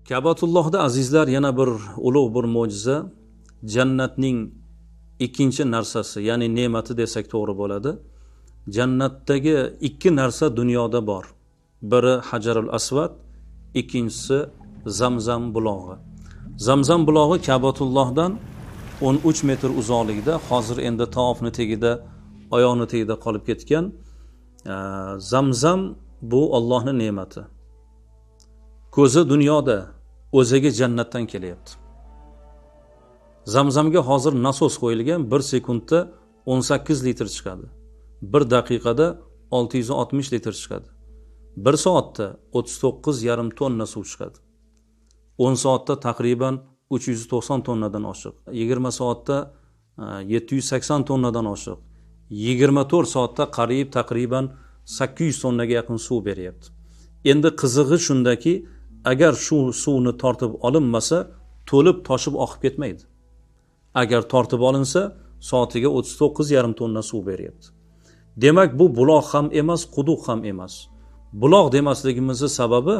Ka'batullohda azizlar yana bir ulug' bir mo'jiza, jannatning ikkinchi narsasi, ya'ni ne'mati desak to'g'ri bo'ladi. Jannatdagi ikki narsa dunyoda bor. Biri Hajarul Asvad, ikkinchisi Zamzam bulog'i. Zamzam bulog'i Ka'batullohdan 13 metr uzoqlikda, hozir endi tavofni tagida, oyoqni tagida qolib ketgan. Zamzam bu Allohning ne'mati. Ko'zi dunyoda, o'ziga jannatdan kelyapti. Zamzamga hozir nasos qo'yilgan, 1 sekundda 18 litr chiqadi. 1 daqiqada 660 litr chiqadi. 1 soatda 39,5 tonna suv chiqadi. 10 soatda taqriban 390 tonnadan oshiq. 20 soatda 780 tonnadan oshiq. 24 soatda taqriban 800 tonnaga yaqin suv beryapti. Endi qizig'i shundaki, agar shu suvni tortib olinmasa, to'lib toshib oqib ketmaydi. Agar tortib olinsa, soatiga 39,5 tonna suv beryapti. Demak, bu buloq ham emas, quduq ham emas. Buloq demasligimizning sababi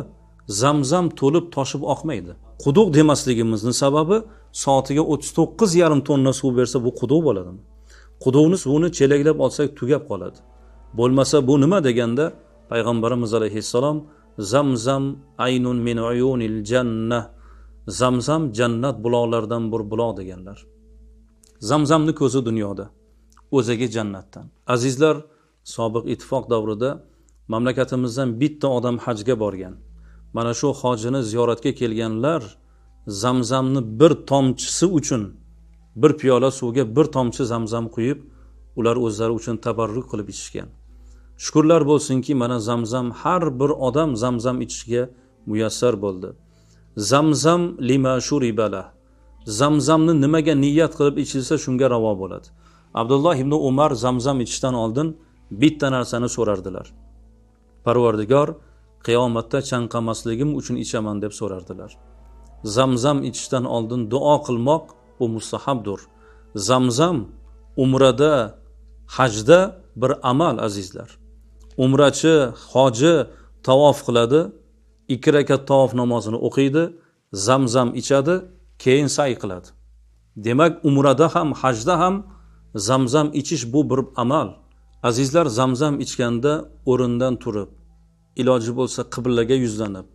Zamzam to'lib toshib oqmaydi. Quduq demasligimizning sababi soatiga 39,5 tonna suv bersa bu quduq bo'ladimi? Quduqni suvini chelaklab olsak tugab qoladi. Bo'lmasa bu nima deganda payg'ambarimiz alayhissalom Zamzam aynun min uyunil jannah. Zamzam jannat buloqlaridan bir buloq deganlar. Zamzamni ko'zi dunyoda, o'ziga jannatdan. Azizlar, sobiq ittifoq davrida mamlakatimizdan bitta odam hajga borgan. Mana shu hojini ziyoratga kelganlar Zamzamni bir tomchisi uchun, bir piyola suvga bir tomchi Zamzam quyib, ular o'zlari uchun tabarruk qilib ichishgan. Shukrlar bo'lsinki, mana Zamzam, har bir odam Zamzam ichishga muyassar bo'ldi. Zamzam lima shuribala. Zamzamni nimaga niyat qilib ichilsa shunga ravo bo'ladi. Abdulloh ibn Umar Zamzam ichishdan oldin bitta narsani so'rardilar. Parvardigor, qiyomatda chanqamasligim uchun ichaman deb so'rardilar. Zamzam ichishdan oldin duo qilmoq bu mustahabdir. Zamzam umrada, hajda bir amal azizlar. Umrachi, hoji tavof qiladi, 2 rakat tavof namozini o'qiydi, Zamzam ichadi, keyin sa'y qiladi. Demak, umrada ham, hajda ham Zamzam ichish bu bir amal. Azizlar, Zamzam ichganda o'rindan turib, iloji bo'lsa qiblaga yuzlanib,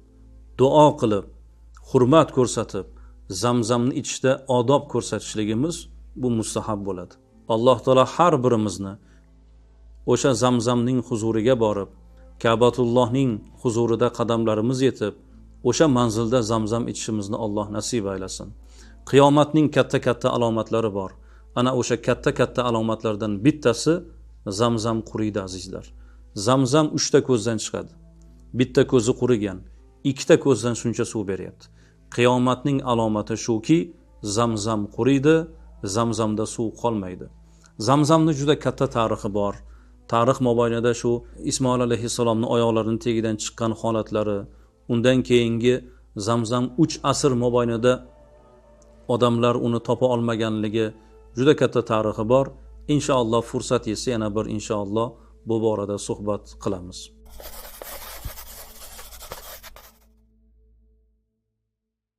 duo qilib, hurmat ko'rsatib, Zamzamni ichishda odob ko'rsatishligimiz bu mustahab bo'ladi. Alloh taolo har birimizni o'sha Zamzamning huzuriga borib, Ka'batullohning huzurida qadamlarimiz yetib, o'sha manzilda Zamzam ichishimizni Alloh nasib aylasin. Qiyomatning katta-katta alomatlari bor. Ana o'sha katta-katta alomatlardan bittasi Zamzam quriydi azizlar. Zamzam 3 ta ko'zdan chiqadi. Bitta ko'zi qurigan, 2 ta ko'zdan shuncha suv beryapti. Qiyomatning alomati shuki, Zamzam quriydi, Zamzamda suv qolmaydi. Zamzamning juda katta tarixi bor. Tarix mobaynida shu Ismoil alayhissalomning oyoqlarining tagidan chiqqan holatlari, undan keyingi Zamzam 3 asr mobaynida odamlar uni topa olmaganligi juda katta tarixi bor. Inshaalloh fursat yetsa yana bir inshaalloh bu borada suhbat qilamiz.